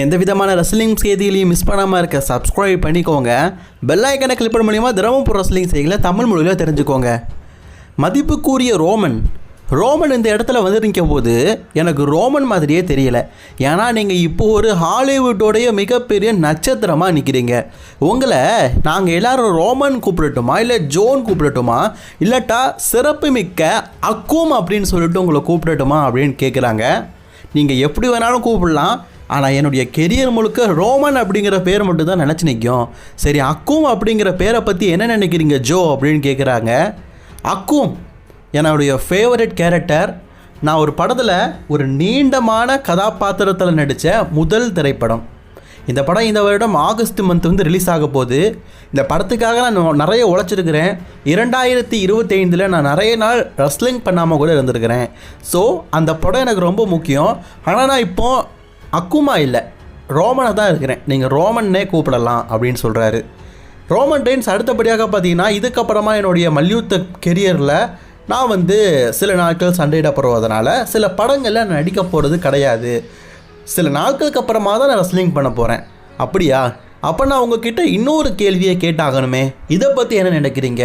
எந்த விதமான ரெஸ்லிங் செய்திகளையும் மிஸ் பண்ணாமல் இருக்க சப்ஸ்கிரைப் பண்ணிக்கோங்க. பெல் ஐக்கனை கிளிக் பண்ண மூலியமாக தினமும் ரெஸ்லிங் செய்திகளை தமிழ் மொழியில் தெரிஞ்சுக்கோங்க. மதிப்புக்குரிய ரோமன் இந்த இடத்துல வந்து நிற்கும் போது எனக்கு ரோமன் மாதிரியே தெரியல. ஏன்னா நீங்கள் இப்போ ஒரு ஹாலிவுட்டோடைய மிகப்பெரிய நட்சத்திரமாக நிற்கிறீங்க. உங்களை நாங்கள் எல்லோரும் ரோமன் கூப்பிடட்டுமா, இல்லை ஜோன் கூப்பிடட்டுமா, இல்லாட்டா சிறப்பு மிக்க அக்கும் அப்படின்னு சொல்லிட்டு உங்களை கூப்பிடட்டுமா அப்படின்னு கேட்குறாங்க. நீங்கள் எப்படி வேணாலும் கூப்பிடலாம், ஆனால் என்னுடைய கெரியர் முழுக்க ரோமன் அப்படிங்கிற பேர் மட்டும் தான் நினச்சி நிற்கும். சரி, அக்கும் அப்படிங்கிற பேரை பற்றி என்ன நினைக்கிறீங்க ஜோ அப்படின்னு கேட்குறாங்க. அக்கும் என்னுடைய ஃபேவரட் கேரக்டர். நான் ஒரு படத்தில் ஒரு நீண்டமான கதாபாத்திரத்தில் நடித்த முதல் திரைப்படம். இந்த படம் இந்த வருடம் ஆகஸ்ட் மந்த் வந்து ரிலீஸ் ஆக போகுது. இந்த படத்துக்காக நான் நிறைய உழைச்சிருக்கிறேன். 2025 நான் நிறைய நாள் ரெஸ்லிங் பண்ணாமல் கூட இருந்திருக்கிறேன். ஸோ அந்த படம் எனக்கு ரொம்ப முக்கியம். ஆனால் நான் இப்போது அக்குமா இல்லை, ரோமனை தான் இருக்கிறேன். நீங்கள் ரோமன்னே கூப்பிடலாம் அப்படின்னு சொல்கிறாரு. ரோமன் ரெயின்ஸ் அடுத்தபடியாக பார்த்தீங்கன்னா, இதுக்கப்புறமா என்னுடைய மல்யுத்த கெரியரில் நான் வந்து சில நாட்கள் சண்டையிடப்படுவதனால சில படங்களில் நான் நடிக்க போகிறது கிடையாது. சில நாட்களுக்கு அப்புறமா தான் நான் ரெஸ்லிங் பண்ண போகிறேன். அப்படியா? அப்போ நான் உங்ககிட்ட இன்னொரு கேள்வியை கேட்டாகணுமே, இதை பற்றி என்ன நினைக்கிறீங்க?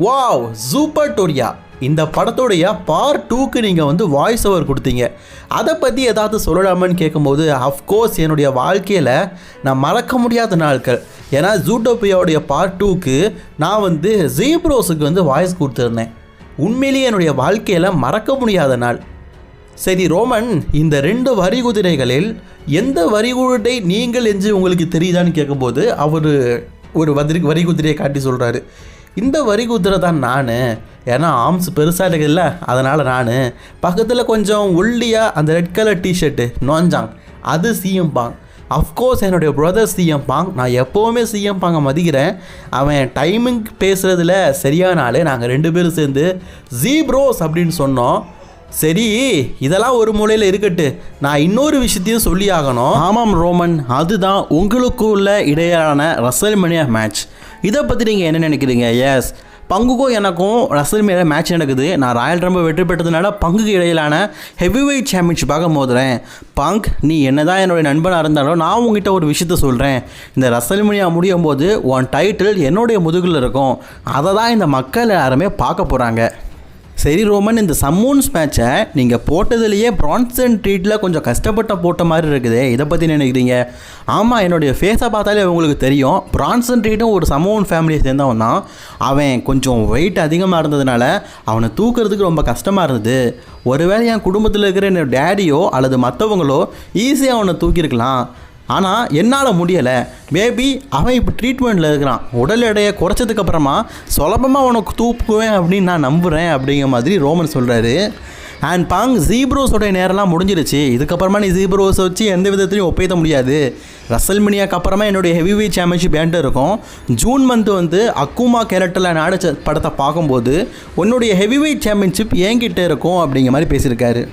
வாவ், சூப்பர் டோரியா, இந்த படத்தோடைய பார்ட் 2க்கு நீங்கள் வந்து வாய்ஸ் ஓவர் கொடுத்தீங்க. அதை பற்றி ஏதாவது சொல்லலாமான்னு கேட்கும்போது, அஃப்கோர்ஸ் என்னுடைய வாழ்க்கையில் நான் மறக்க முடியாத நாட்கள். ஏன்னா ஜூட்டோபியாவுடைய பார்ட் 2க்கு நான் வந்து ஜீப்ரோஸுக்கு வந்து வாய்ஸ் கொடுத்துருந்தேன். உண்மையிலேயே என்னுடைய வாழ்க்கையில் மறக்க முடியாத நாள். சரி ரோமன், இந்த 2 வரிகுதிரைகளில் எந்த வரிகுதிரை நீங்கள் என்று உங்களுக்கு தெரியுதான்னு கேட்கும்போது அவர் ஒரு வரிகுதிரையை காட்டி சொல்கிறாரு. இந்த வரிகுதிரை தான் நான். ஏன்னா ஆர்ம்ஸ் பெருசாக இருக்குதுல்ல, அதனால் நான். பக்கத்தில் கொஞ்சம் ஒல்லியாக அந்த ரெட் கலர் டிஷர்ட்டு நோஞ்சாங், அது சிஎம் பாங். அஃப்கோர்ஸ் என்னுடைய பிரதர் சிஎம் பாங். நான் எப்போவுமே சிஎம் பாங்கை மதிக்கிறேன். அவன் டைமிங் பேசுகிறதுல சரியான ஆள். நாங்கள் 2 பேரும் சேர்ந்து ஜீப்ரோஸ் அப்படின்னு சொன்னோம். சரி, இதெல்லாம் ஒரு மூலையில் இருக்கட்டு, நான் இன்னொரு விஷயத்தையும் சொல்லி ஆகணும். ஆமாம் ரோமன், அதுதான் உங்களுக்குள்ள இடையிலான ரெஸ்ல்மேனியா மேட்ச். இதை பற்றி நீங்கள் என்ன நினைக்கிறீங்க? எஸ், பங்குக்கும் எனக்கும் ரெஸ்ல்மேனியா மேட்ச் நடக்குது. நான் ராயல் ரம்பிள் வெற்றி பெற்றதுனால பங்குக்கு இடையிலான ஹெவிவெயிட் சாம்பியன்ஷிப்பாக மோதுறேன். பங்க், நீ என்ன தான் என்னுடைய நண்பனாக இருந்தாலும் நான் உங்ககிட்ட ஒரு விஷயத்த சொல்கிறேன். இந்த ரெஸ்ல்மேனியா முடியும் போது உன் டைட்டில் என்னுடைய முதுகில் இருக்கும். அதை தான் இந்த மக்கள் யாருமே பார்க்க போகிறாங்க. சரி ரோமன், இந்த சம்மூன்ஸ் மேட்சை நீங்கள் போட்டதுலேயே பிரான்சன் ட்ரீட்டில் கொஞ்சம் கஷ்டப்பட்ட போட்ட மாதிரி இருக்குது. இதை பற்றி நினைக்கிறீங்க? ஆமாம், என்னுடைய ஃபேஸை பார்த்தாலே உங்களுக்கு தெரியும். பிரான்சன் ட்ரீட்டும் ஒரு சம்மூன் ஃபேமிலியை சேர்ந்தவன் தான். அவன் கொஞ்சம் வெயிட் அதிகமாக இருந்ததுனால அவனை தூக்கிறதுக்கு ரொம்ப கஷ்டமாக இருந்தது. ஒருவேளை என் குடும்பத்தில் இருக்கிற என்னோட டேடியோ அல்லது மற்றவங்களோ ஈஸியாக அவனை தூக்கியிருக்கலாம். ஆனால் என்னால் முடியலை. மேபி அவன் இப்போ ட்ரீட்மெண்ட்டில் இருக்கிறான். உடல் எடையை குறைச்சதுக்கப்புறமா சுலபமாக அவனுக்கு தூக்குவேன் அப்படின்னு நான் நம்புகிறேன் அப்படிங்கிற மாதிரி ரோமன் சொல்கிறாரு. அண்ட் பாங், ஜீப்ரோஸோடைய நேரம்லாம் முடிஞ்சிருச்சு. இதுக்கப்புறமா நீ ஜீப்ரோஸை வச்சு எந்த விதத்துலையும் ஒப்பேற்ற முடியாது. ரெஸ்ல்மேனியாக்கு அப்புறமா என்னுடைய ஹெவிவெயிட் சாம்பியன்ஷிப் என்கிட்ட இருக்கும். ஜூன் மந்த் வந்து அக்குமா கேரக்டரில் நடிச்ச படத்தை பார்க்கும்போது உன்னுடைய ஹெவிவெயிட் சாம்பியன்ஷிப் என்கிட்ட இருக்கும் அப்படிங்கிற மாதிரி பேசியிருக்காரு.